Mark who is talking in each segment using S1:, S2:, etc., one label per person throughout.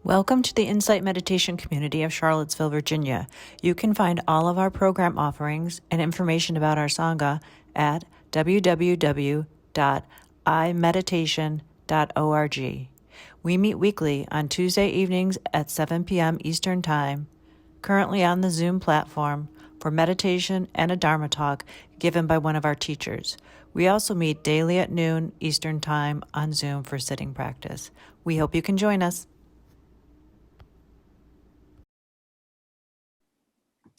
S1: Welcome to the Insight Meditation community of Charlottesville, Virginia. You can find all of our program offerings and information about our Sangha at www.imeditation.org. We meet weekly on Tuesday evenings at 7 p.m. Eastern Time, currently on the Zoom platform, for meditation and a dharma talk given by one of our teachers. We also meet daily at noon Eastern Time on Zoom for sitting practice. We hope you can join us.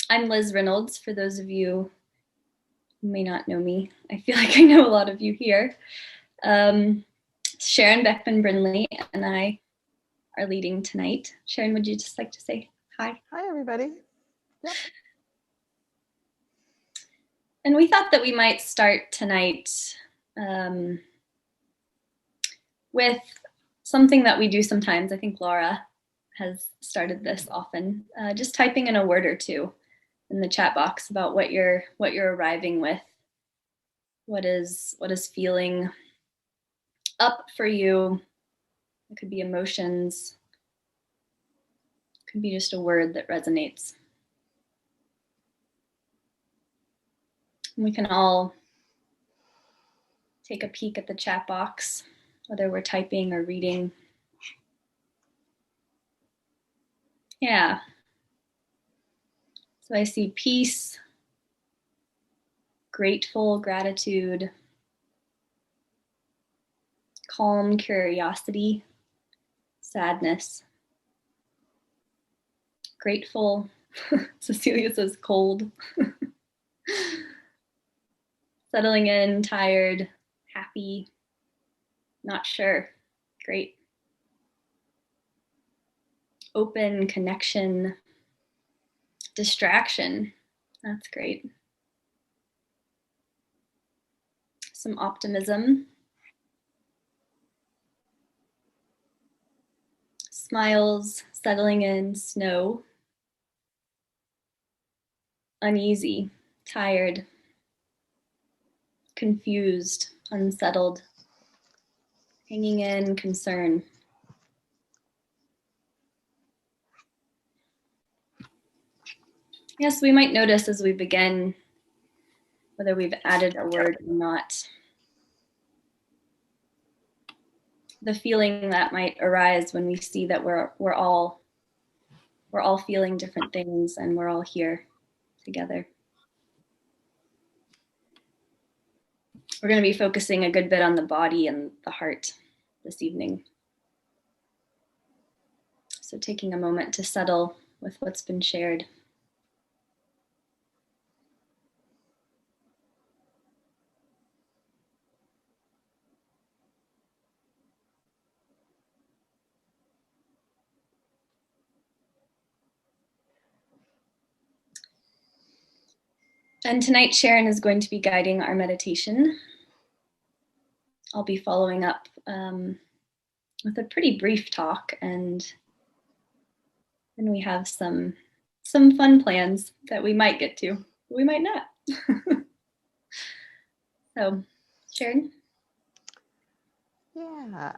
S2: I'm Liz Reynolds, for those of you who may not know me. I feel like I know a lot of you here. Sharon Beckman-Brindley and I are leading tonight. Sharon, would you just like to say hi?
S3: Hi, everybody. Yep.
S2: And we thought that we might start tonight with something that we do sometimes. I think Laura has started this often, just typing in a word or two in the chat box about what you're arriving with, what is feeling up for you. It could be emotions, it could be just a word that resonates. And we can all take a peek at the chat box, whether we're typing or reading. Yeah. So I see peace, grateful, gratitude, calm, curiosity, sadness, grateful. Cecilia says cold. Settling in, tired, happy, not sure. Great. Open, connection, distraction. That's great. Some optimism. Smiles, settling in, snow. Uneasy, tired, confused, unsettled, hanging in, concern. Yes, we might notice as we begin whether we've added a word or not. The feeling that might arise when we see that we're all feeling different things and we're all here together. We're going to be focusing a good bit on the body and the heart this evening. So taking a moment to settle with what's been shared. And tonight, Sharon is going to be guiding our meditation. I'll be following up with a pretty brief talk, and then we have some fun plans that we might get to, we might not. So, Sharon?
S3: Yeah.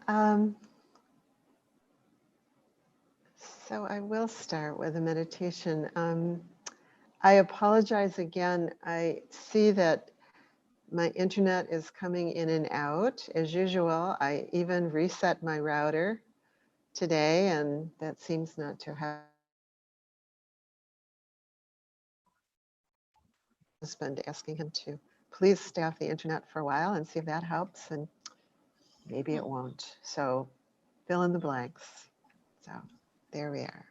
S3: So I will start with a meditation. I apologize again. I see that my internet is coming in and out as usual. I even reset my router today, and that seems not to have. Husband asking him to please stay off the internet for a while and see if that helps, and maybe it won't. So fill in the blanks. So there we are.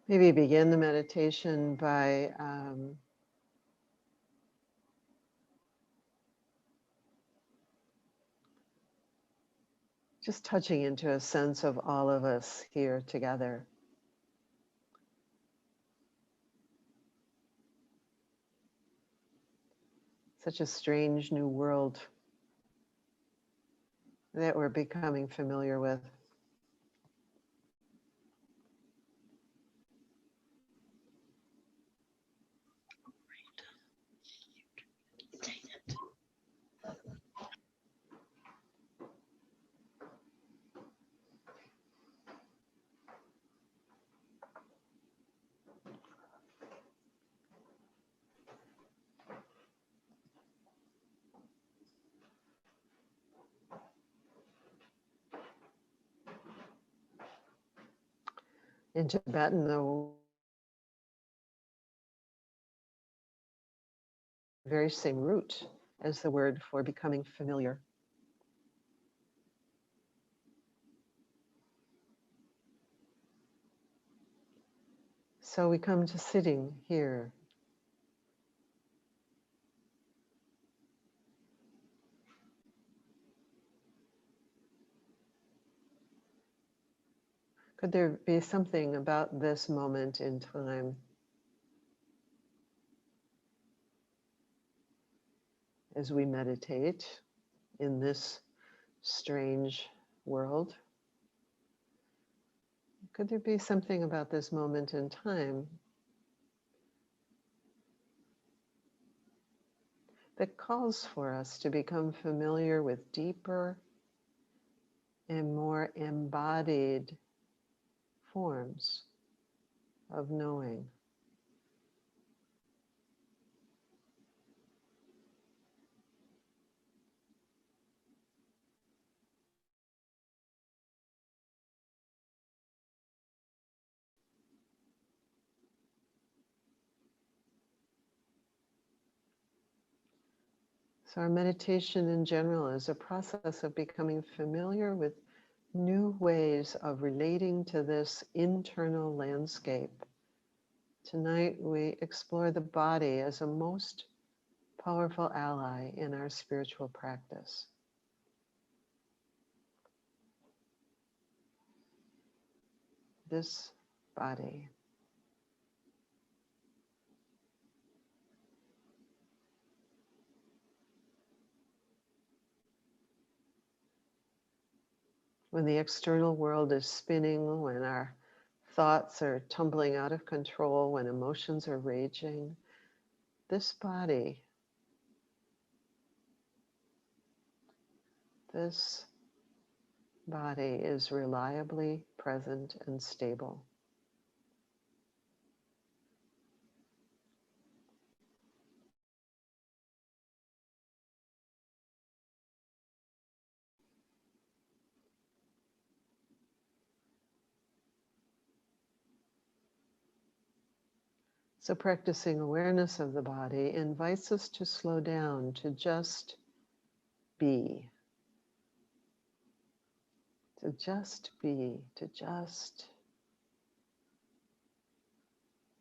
S3: Maybe begin the meditation by just touching into a sense of all of us here together. Such a strange new world that we're becoming familiar with. In Tibetan, the very same root as the word for becoming familiar. So we come to sitting here. Could there be something about this moment in time as we meditate in this strange world? Could there be something about this moment in time that calls for us to become familiar with deeper and more embodied forms of knowing? So our meditation in general is a process of becoming familiar with new ways of relating to this internal landscape. Tonight we explore the body as a most powerful ally in our spiritual practice. This body. When the external world is spinning, when our thoughts are tumbling out of control, when emotions are raging, this body is reliably present and stable. So practicing awareness of the body invites us to slow down, to just be. To just be, to just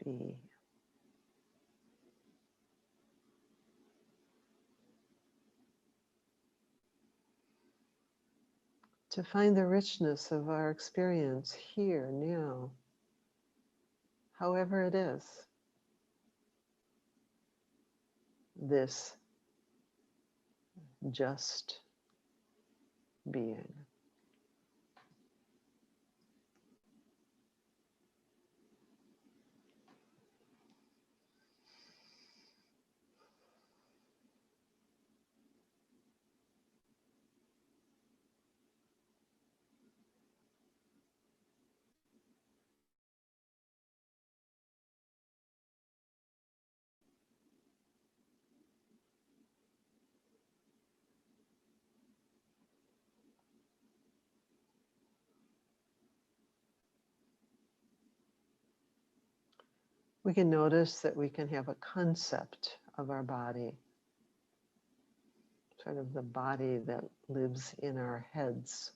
S3: be. To find the richness of our experience here, now, however it is. This just being. We can notice that we can have a concept of our body, sort of the body that lives in our heads.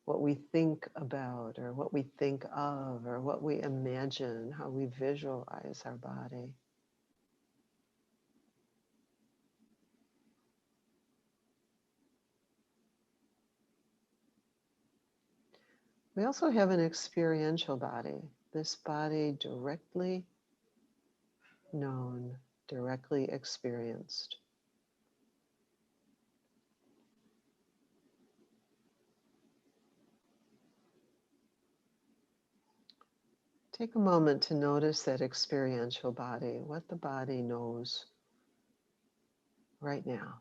S3: what we think about or what we think of or what we imagine, how we visualize our body. We also have an experiential body, this body directly known, directly experienced. Take a moment to notice that experiential body, what the body knows right now.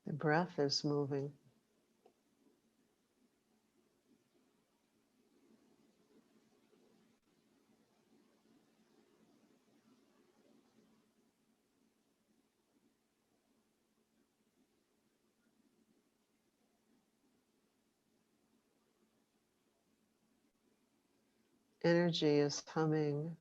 S3: The breath is moving. Energy is humming.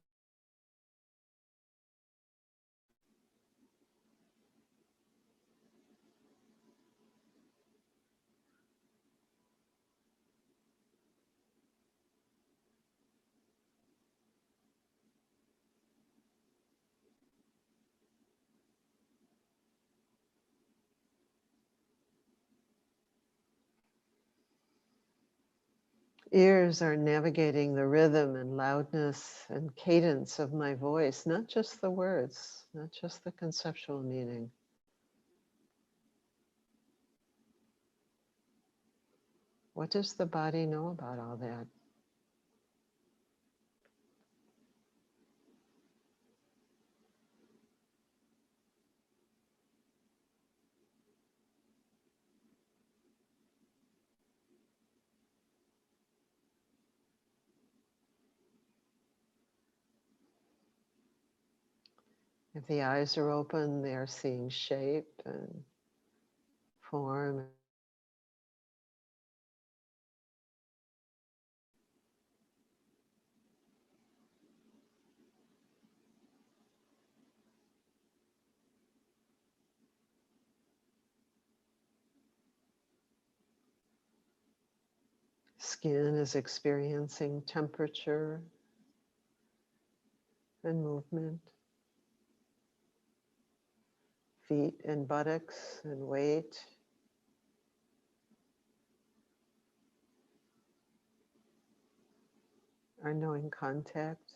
S3: Ears are navigating the rhythm and loudness and cadence of my voice, not just the words, not just the conceptual meaning. What does the body know about all that? If the eyes are open, they are seeing shape and form. Skin is experiencing temperature and movement. Feet and buttocks and weight. Are knowing contact.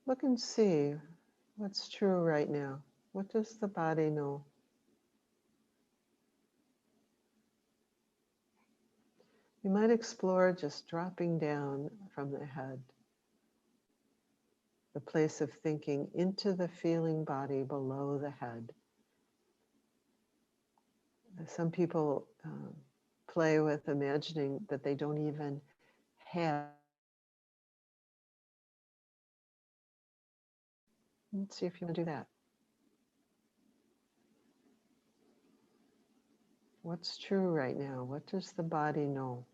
S3: Look and see what's true right now. What does the body know? You might explore just dropping down from the head, the place of thinking, into the feeling body below the head. Some people play with imagining that they don't even have. Let's see if you want to do that. What's true right now? What does the body know?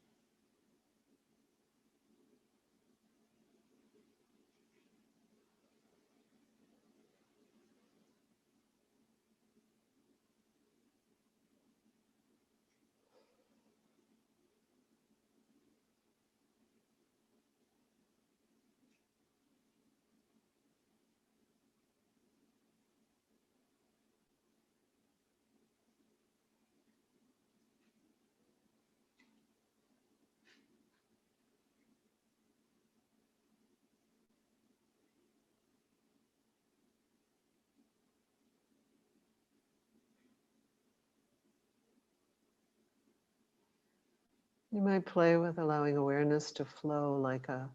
S3: You might play with allowing awareness to flow like a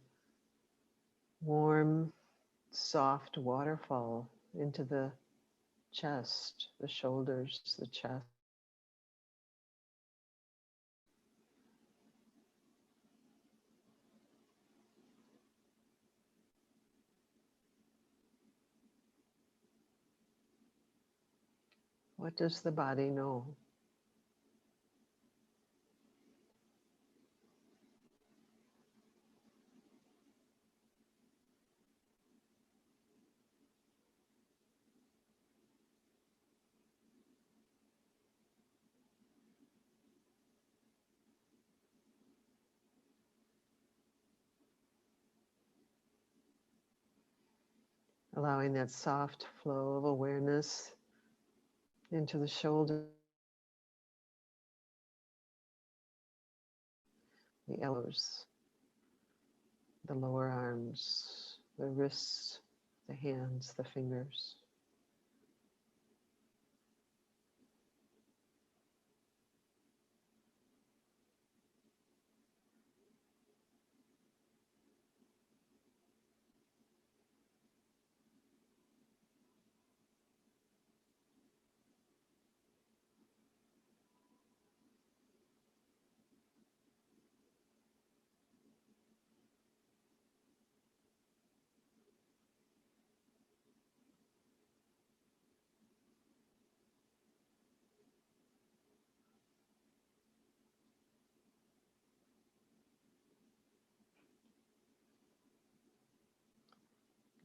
S3: warm, soft waterfall into the chest, the shoulders, the chest. What does the body know? Allowing that soft flow of awareness into the shoulder, the elbows, the lower arms, the wrists, the hands, the fingers.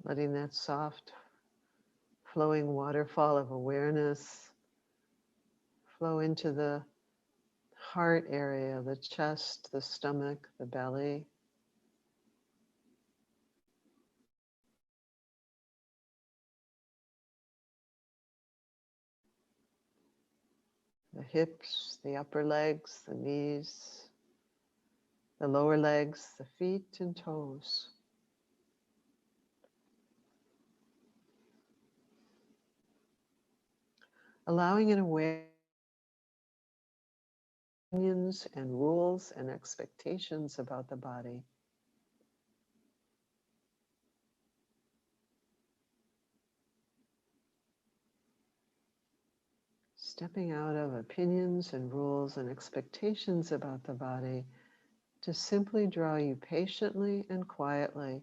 S3: Letting that soft flowing waterfall of awareness flow into the heart area, the chest, the stomach, the belly. The hips, the upper legs, the knees, the lower legs, the feet and toes. Allowing an awareness opinions and rules and expectations about the body. Stepping out of opinions and rules and expectations about the body to simply draw you patiently and quietly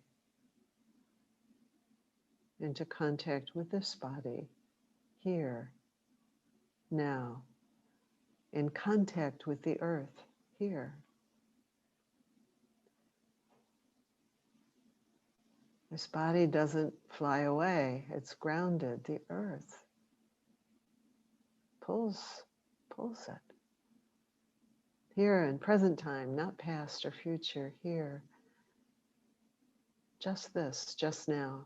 S3: into contact with this body, here, now, in contact with the earth, here. This body doesn't fly away, it's grounded. The earth pulls it. Here in present time, not past or future, here. Just this, just now.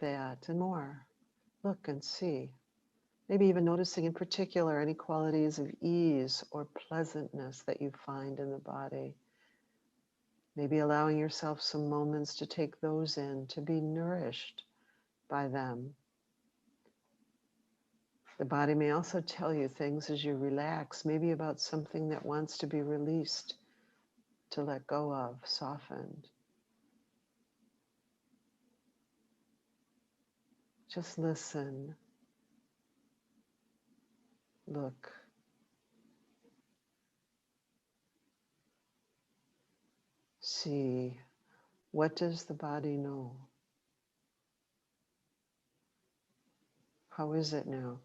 S3: That and more. Look and see. Maybe even noticing in particular any qualities of ease or pleasantness that you find in the body. Maybe allowing yourself some moments to take those in, to be nourished by them. The body may also tell you things as you relax, maybe about something that wants to be released, to let go of, softened. Just listen. Look. See. What does the body know? How is it now?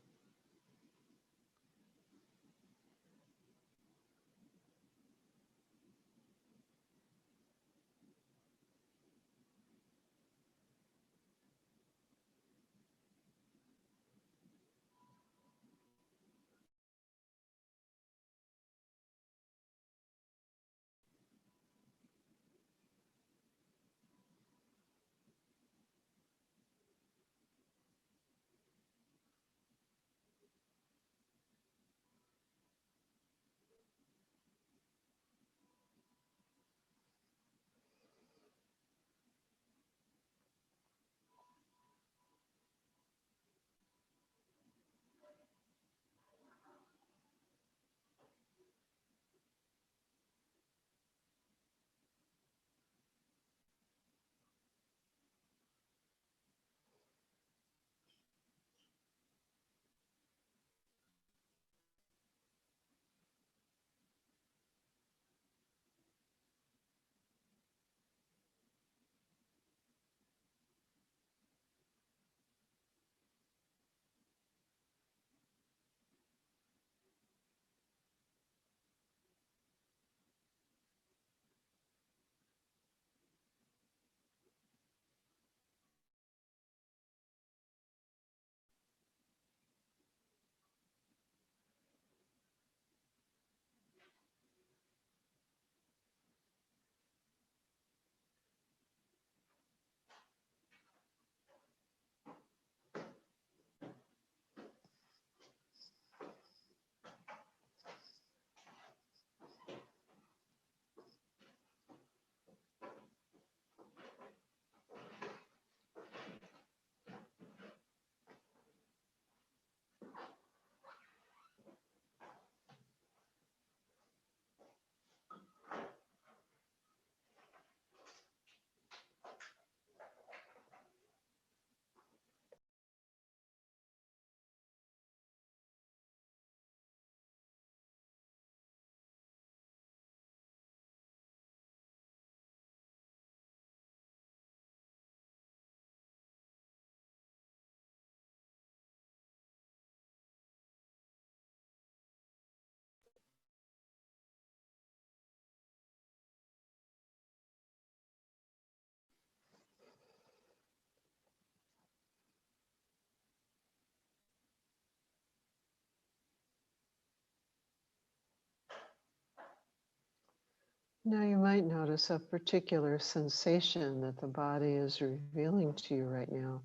S3: Now you might notice a particular sensation that the body is revealing to you right now.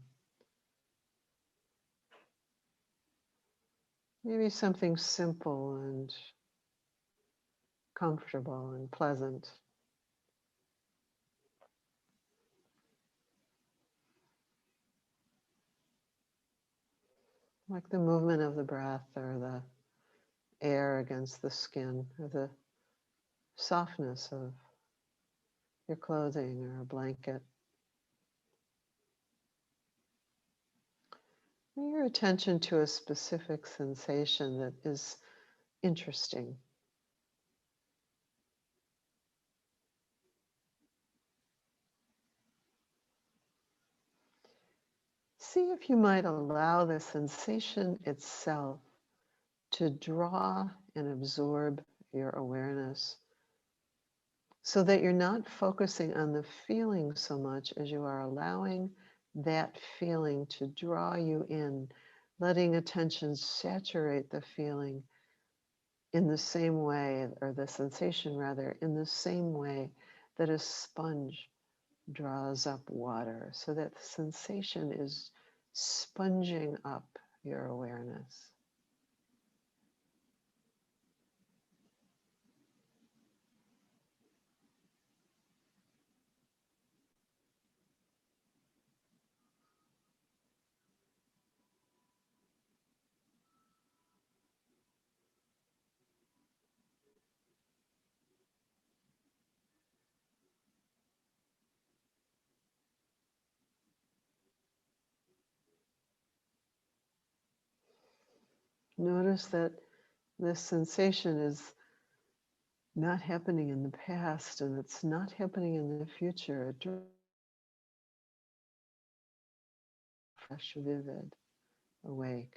S3: Maybe something simple and comfortable and pleasant. Like the movement of the breath or the air against the skin or the softness of your clothing or a blanket. Bring your attention to a specific sensation that is interesting. See if you might allow the sensation itself to draw and absorb your awareness so that you're not focusing on the feeling so much as you are allowing that feeling to draw you in, letting attention saturate the feeling in the same way, or the sensation rather, in the same way that a sponge draws up water, so that the sensation is sponging up your awareness. Notice that this sensation is not happening in the past and it's not happening in the future. It's fresh, vivid, awake.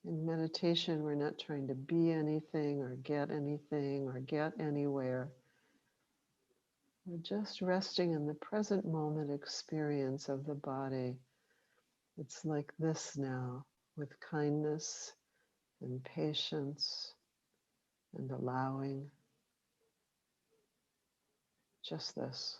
S3: In meditation, we're not trying to be anything or get anywhere. We're just resting in the present moment experience of the body. It's like this now, with kindness and patience and allowing. Just this.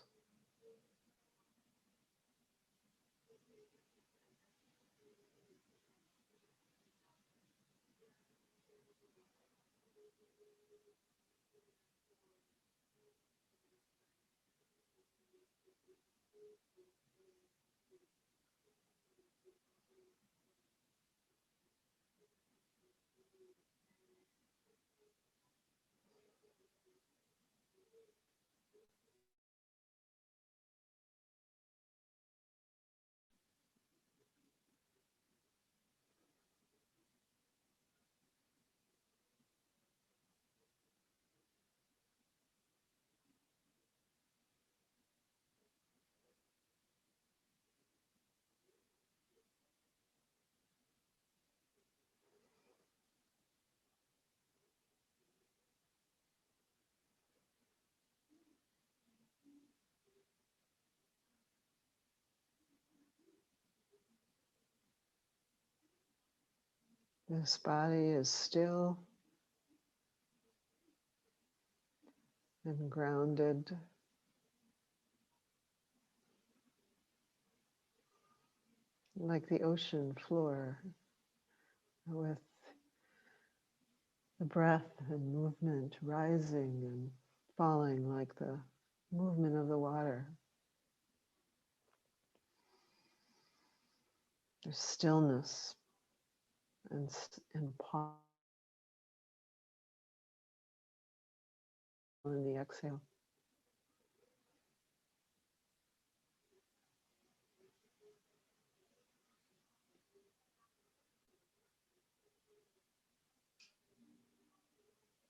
S3: This body is still and grounded, like the ocean floor, with the breath and movement rising and falling like the movement of the water. There's stillness and pause in the exhale.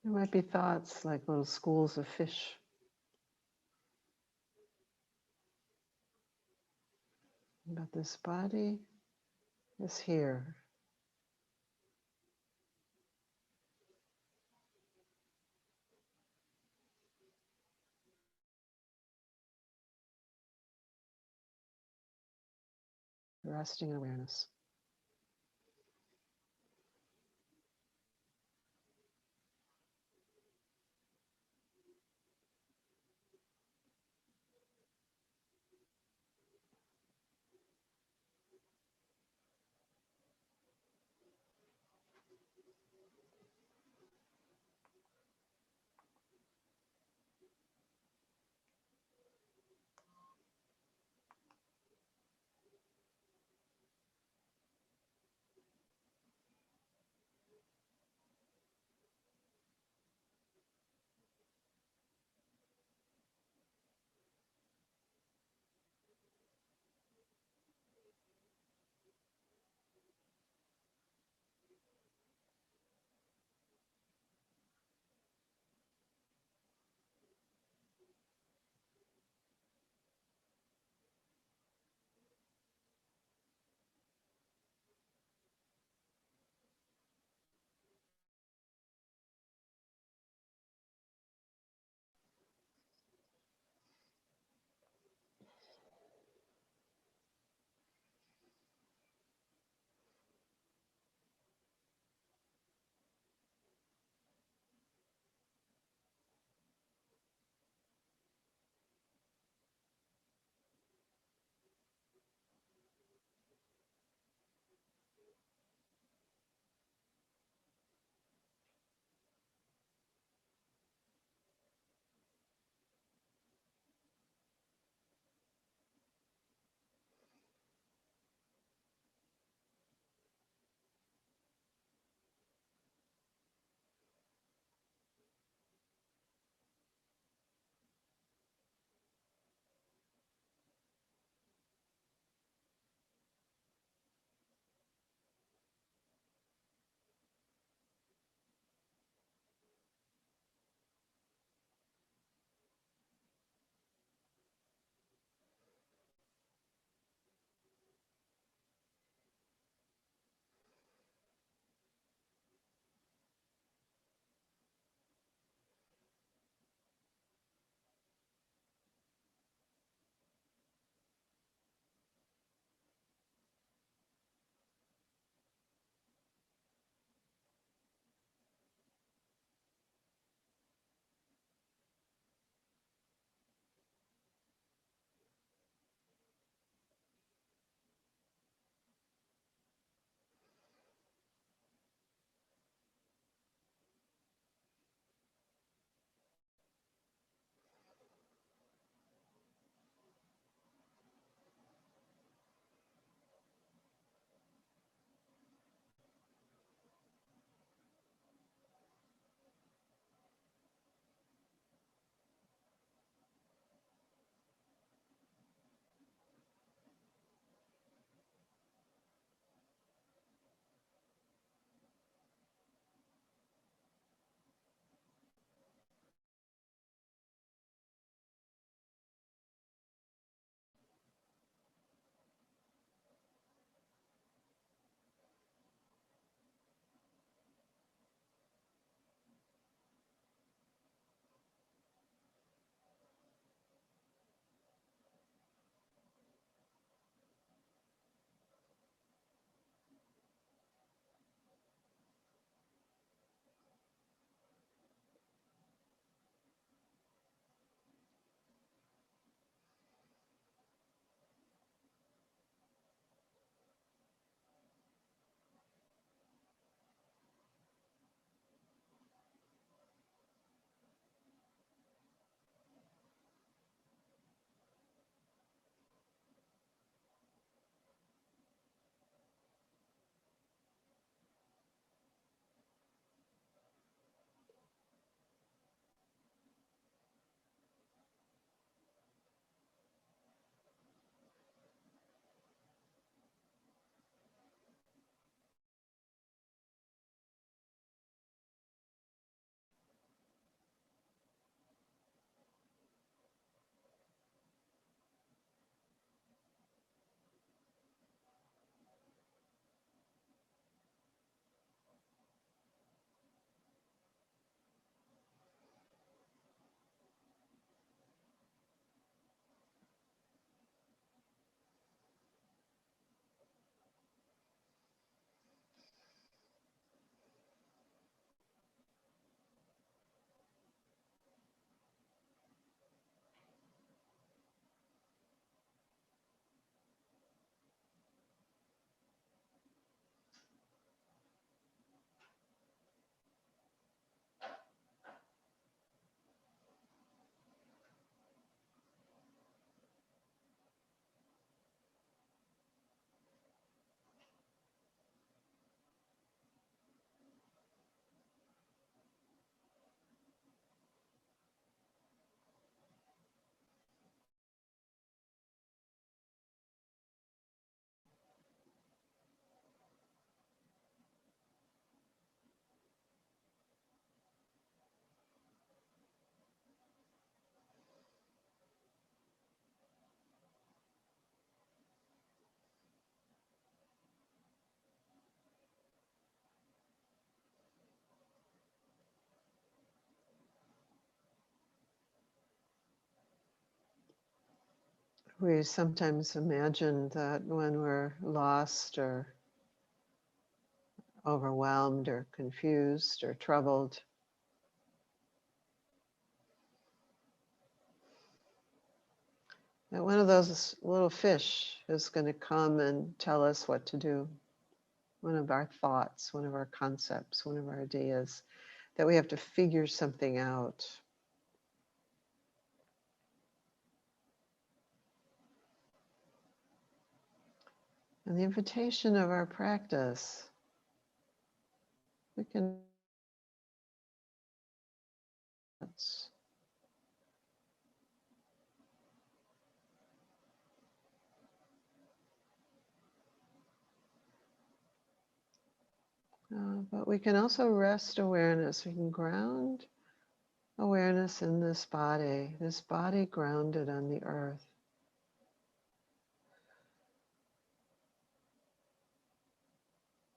S3: There might be thoughts like little schools of fish. But this body is here. Resting in awareness. We sometimes imagine that when we're lost or overwhelmed or confused or troubled, that one of those little fish is going to come and tell us what to do. One of our thoughts, one of our concepts, one of our ideas, that we have to figure something out. And the invitation of our practice, we can. But we can also rest awareness. We can ground awareness in this body grounded on the earth.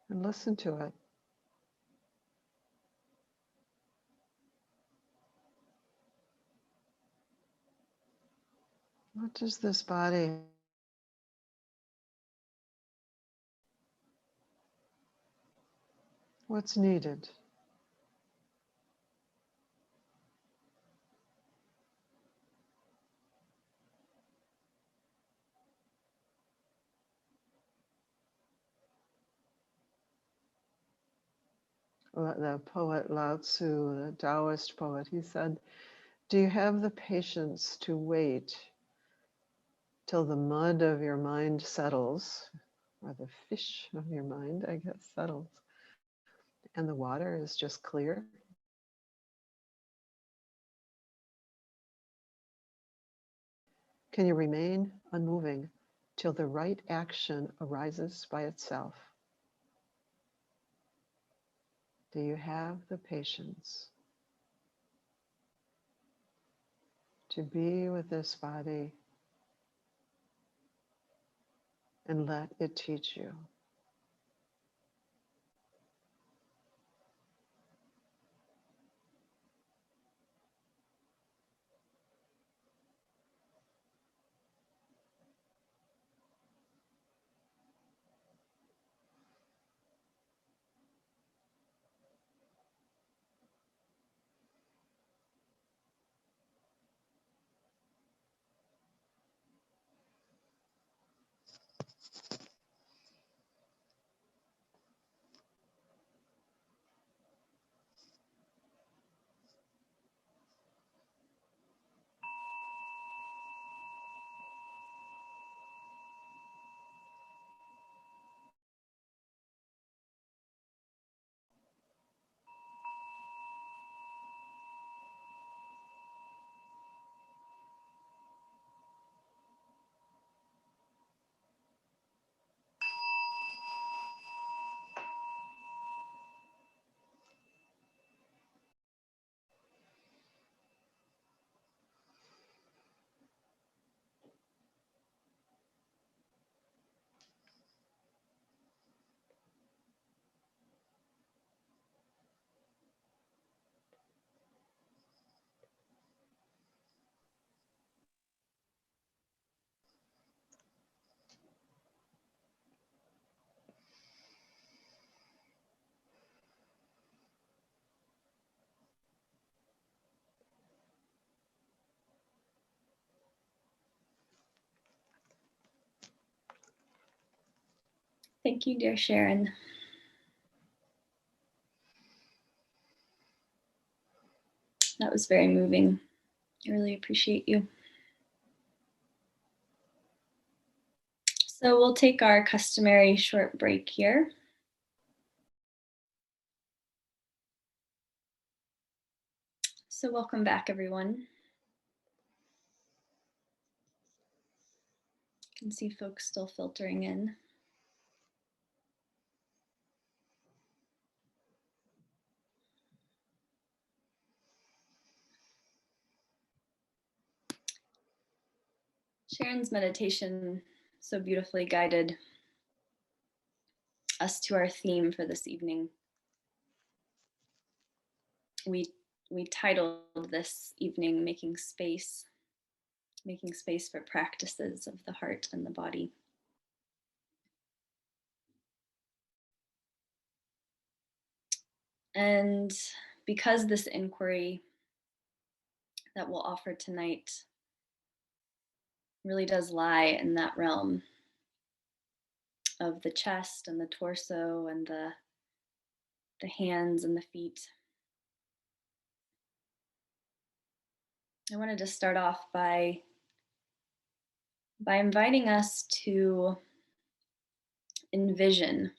S3: And listen to it. What does this body, what's needed? The poet Lao Tzu, the Taoist poet, he said, do you have the patience to wait till the mud of your mind settles, or the fish of your mind, I guess, settles, and the water is just clear? Can you remain unmoving till the right action arises by itself? Do you have the patience to be with this body and let it teach you?
S2: Thank you, dear Sharon. That was very moving. I really appreciate you. So we'll take our customary short break here. So welcome back, everyone. I can see folks still filtering in. Sharon's meditation so beautifully guided us to our theme for this evening. We titled this evening, Making Space, making space for practices of the heart and the body. And because this inquiry that we'll offer tonight really does lie in that realm of the chest and the torso and the hands and the feet, I wanted to start off by inviting us to envision,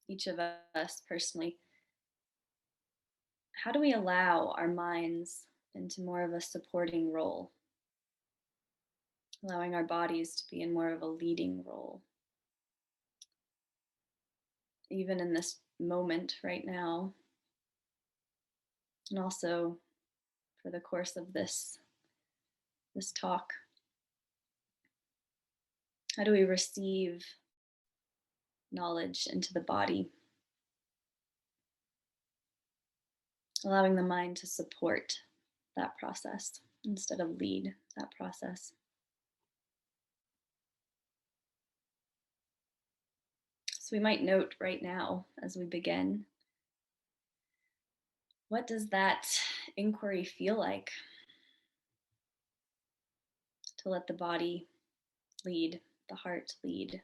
S2: each of us personally, how do we allow our minds into more of a supporting role, allowing our bodies to be in more of a leading role, even in this moment right now, and also for the course of this talk. How do we receive knowledge into the body, allowing the mind to support that process instead of lead that process? So we might note right now as we begin, what does that inquiry feel like? To let the body lead, the heart lead.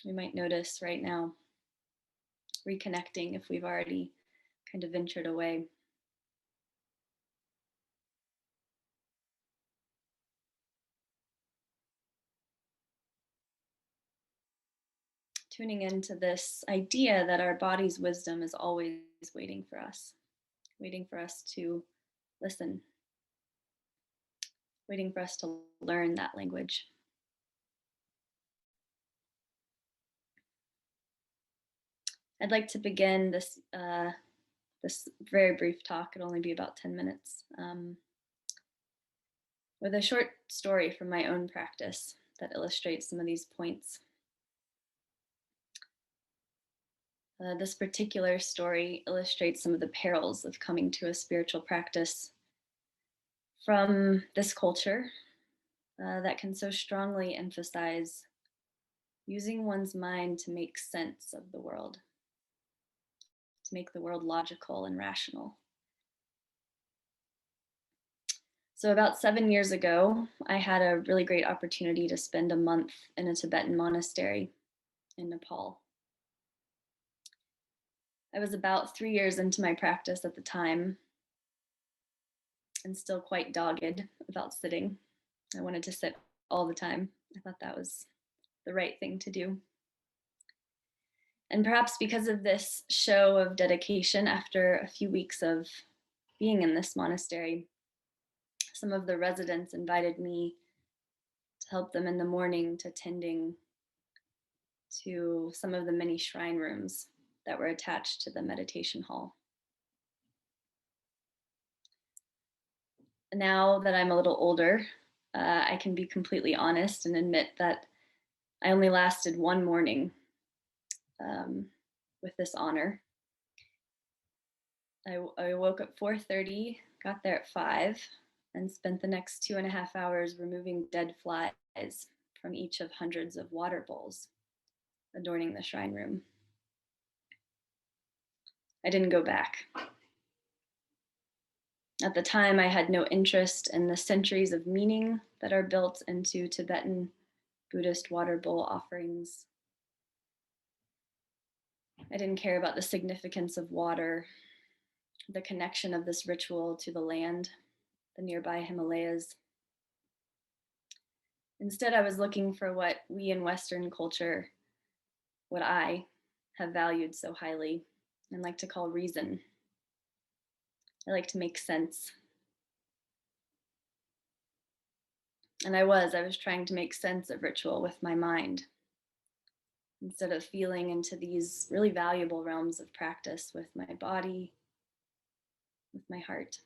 S2: We might notice right now reconnecting if we've already kind of ventured away. Tuning into this idea that our body's wisdom is always waiting for us to listen, waiting for us to learn that language. I'd like to begin this very brief talk, it'll only be about 10 minutes, with a short story from my own practice that illustrates some of these points. This particular story illustrates some of the perils of coming to a spiritual practice from this culture that can so strongly emphasize using one's mind to make sense of the world, to make the world logical and rational. So about 7 years ago, I had a really great opportunity to spend a month in a Tibetan monastery in Nepal. I was about 3 years into my practice at the time and still quite dogged about sitting. I wanted to sit all the time. I thought that was the right thing to do. And perhaps because of this show of dedication, after a few weeks of being in this monastery, some of the residents invited me to help them in the morning to tending to some of the many shrine rooms that were attached to the meditation hall. Now that I'm a little older, I can be completely honest and admit that I only lasted one morning with this honor. I woke up 4:30, got there at 5, and spent the next 2.5 hours removing dead flies from each of hundreds of water bowls adorning the shrine room. I didn't go back. At the time, I had no interest in the centuries of meaning that are built into Tibetan Buddhist water bowl offerings. I didn't care about the significance of water, the connection of this ritual to the land, the nearby Himalayas. Instead, I was looking for what we in Western culture, what I have valued so highly and like to call reason. I like to make sense. And I was trying to make sense of ritual with my mind instead of feeling into these really valuable realms of practice with my body, with my heart.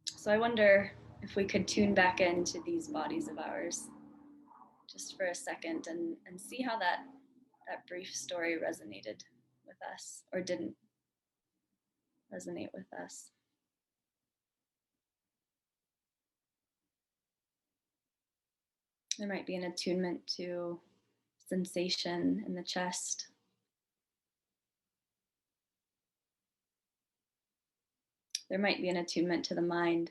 S2: So I wonder if we could tune back into these bodies of ours just for a second and see how that that brief story resonated with us or didn't resonate with us. There might be an attunement to sensation in the chest. There might be an attunement to the mind,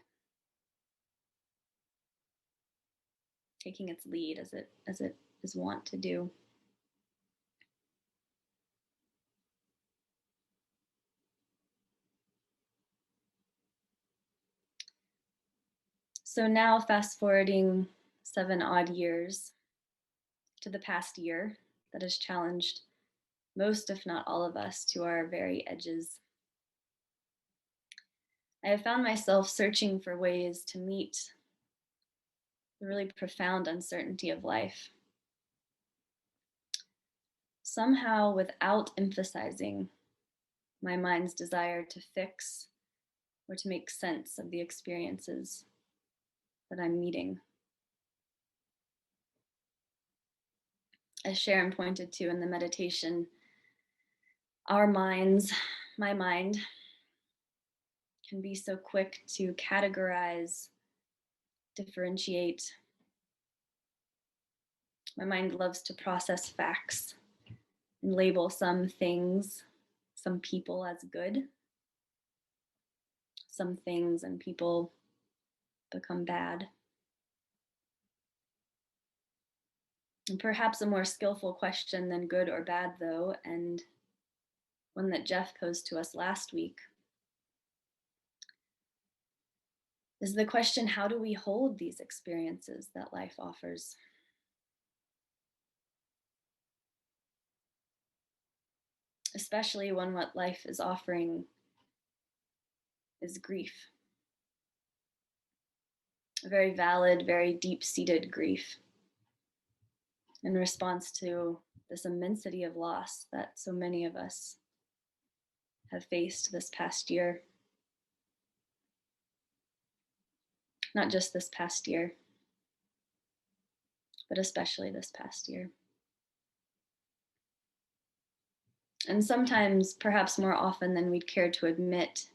S2: taking its lead as it is wont to do. So now, fast forwarding 7 odd years to the past year that has challenged most, if not all of us, to our very edges. I have found myself searching for ways to meet the really profound uncertainty of life, somehow without emphasizing my mind's desire to fix or to make sense of the experiences that I'm meeting. As Sharon pointed to in the meditation, our minds, my mind, can be so quick to categorize, differentiate. My mind loves to process facts and label some things, some people as good. Some things and people become bad. And perhaps a more skillful question than good or bad, though, and one that Jeff posed to us last week, is the question, how do we hold these experiences that life offers? Especially when what life is offering is grief. A very valid, very deep-seated grief in response to this immensity of loss that so many of us have faced this past year. Not just this past year, but especially this past year. And sometimes, perhaps more often than we'd care to admit,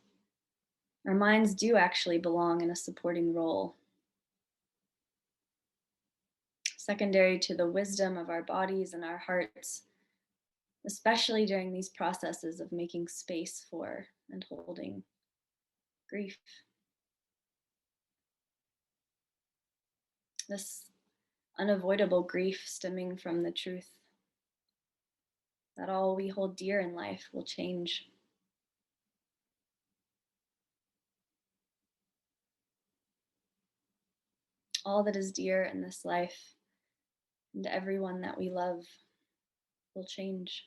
S2: our minds do actually belong in a supporting role, secondary to the wisdom of our bodies and our hearts, especially during these processes of making space for and holding grief. This unavoidable grief stemming from the truth that all we hold dear in life will change. All that is dear in this life and everyone that we love will change.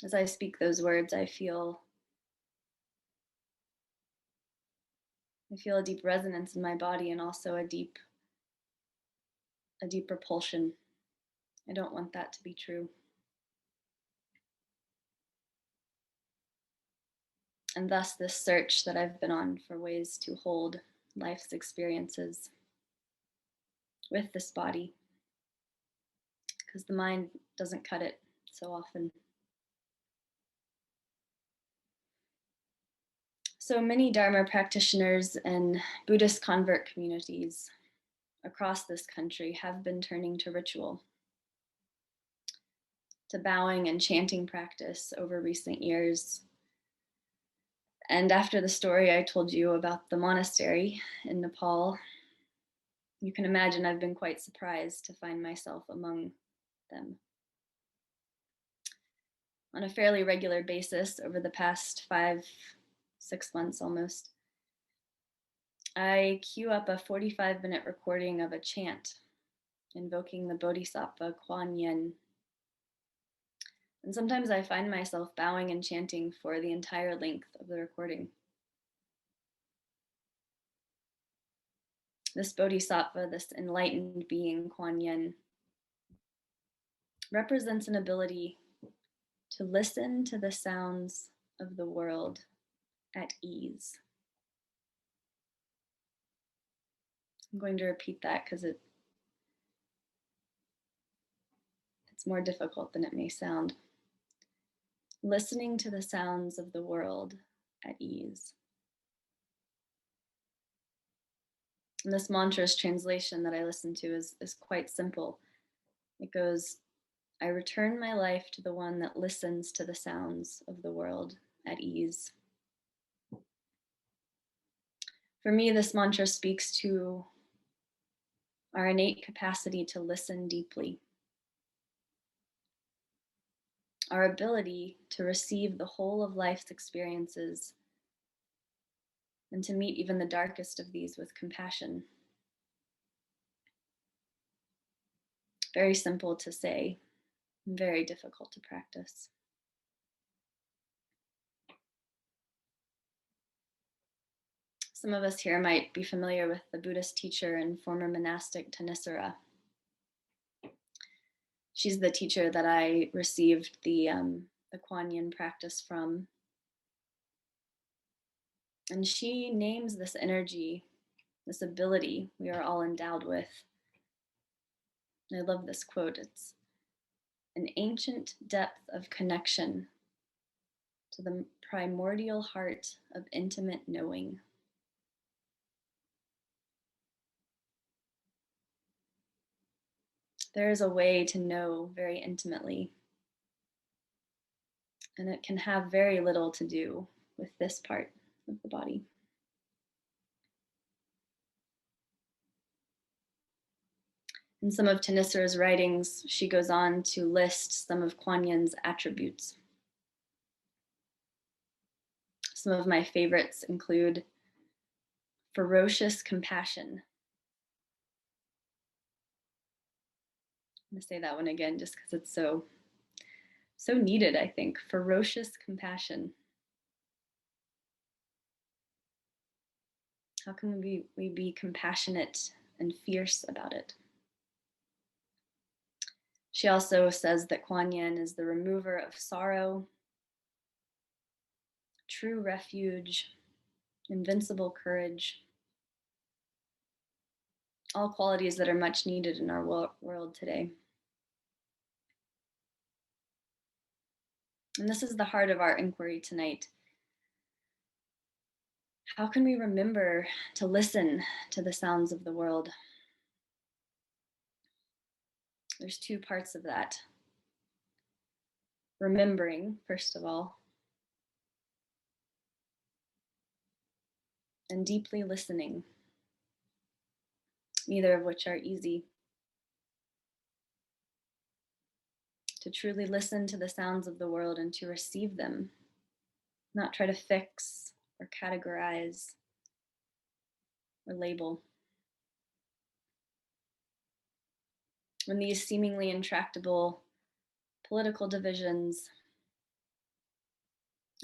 S2: As I speak those words, I feel a deep resonance in my body and also a deep repulsion. I don't want that to be true. And thus this search that I've been on for ways to hold life's experiences with this body, because the mind doesn't cut it so often. So many Dharma practitioners and Buddhist convert communities across this country have been turning to ritual, to bowing and chanting practice over recent years. And after the story I told you about the monastery in Nepal, you can imagine I've been quite surprised to find myself among them. On a fairly regular basis over the past 5-6 months almost, I queue up a 45-minute recording of a chant invoking the Bodhisattva Kuan Yin. And sometimes I find myself bowing and chanting for the entire length of the recording. This Bodhisattva, this enlightened being, Kuan Yin, represents an ability to listen to the sounds of the world at ease. I'm going to repeat that because it's more difficult than it may sound. Listening to the sounds of the world at ease. And this mantra's translation that I listen to is quite simple. It goes, I return my life to the one that listens to the sounds of the world at ease. For me, this mantra speaks to our innate capacity to listen deeply, our ability to receive the whole of life's experiences and to meet even the darkest of these with compassion. Very simple to say, very difficult to practice. Some of us here might be familiar with the Buddhist teacher and former monastic Thanissara. She's the teacher that I received the Kuan Yin practice from. And she names this energy, this ability we are all endowed with. I love this quote. It's an ancient depth of connection to the primordial heart of intimate knowing. There is a way to know very intimately, and it can have very little to do with this part of the body. In some of Thanissara's writings, she goes on to list some of Kuan Yin's attributes. Some of my favorites include ferocious compassion. I'm going to say that one again just because it's so needed, I think. Ferocious compassion. How can we be compassionate and fierce about it? She also says that Kuan Yin is the remover of sorrow, true refuge, invincible courage, all qualities that are much needed in our world today. And this is the heart of our inquiry tonight. How can we remember to listen to the sounds of the world? There's two parts of that. Remembering, first of all, and deeply listening, neither of which are easy. To truly listen to the sounds of the world and to receive them, not try to fix or categorize or label. When these seemingly intractable political divisions,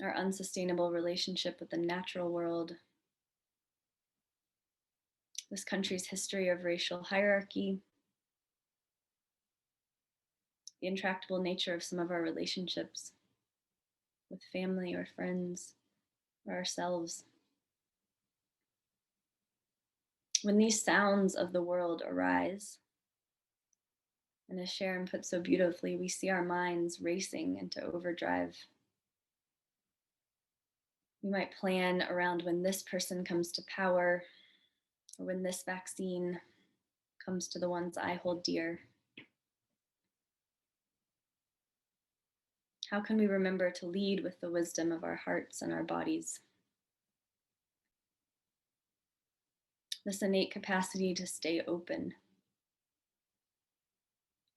S2: our unsustainable relationship with the natural world, this country's history of racial hierarchy, the intractable nature of some of our relationships with family or friends or ourselves. When these sounds of the world arise, and as Sharon put so beautifully, we see our minds racing into overdrive. We might plan around when this person comes to power, or when this vaccine comes to the ones I hold dear. How can we remember to lead with the wisdom of our hearts and our bodies? This innate capacity to stay open,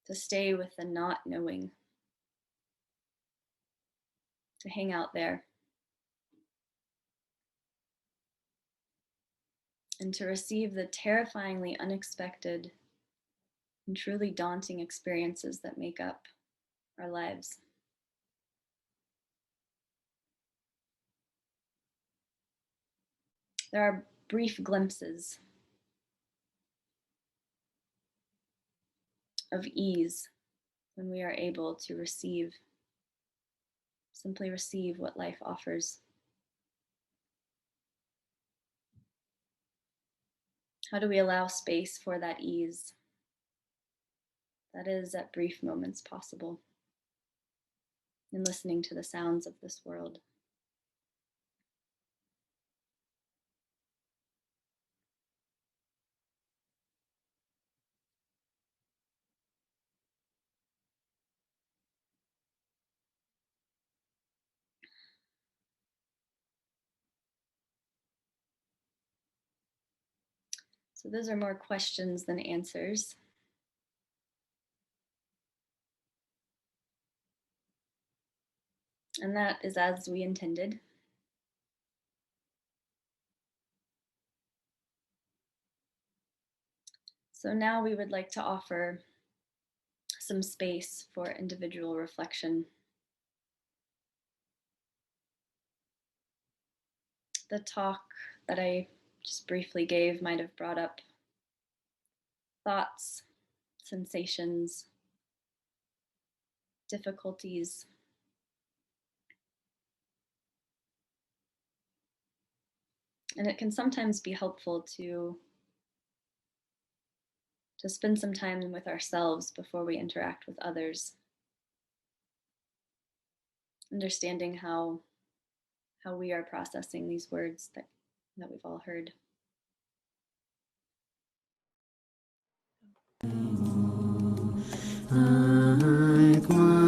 S2: to stay with the not knowing, to hang out there, and to receive the terrifyingly unexpected and truly daunting experiences that make up our lives. There are brief glimpses of ease when we are able to receive, simply receive what life offers. How do we allow space for that ease that is at brief moments possible in listening to the sounds of this world? So those are more questions than answers. And that is as we intended. So now we would like to offer some space for individual reflection. The talk that I just briefly gave might have brought up thoughts, sensations, difficulties. And it can sometimes be helpful to spend some time with ourselves before we interact with others, understanding how we are processing these words that we've all heard. Kuan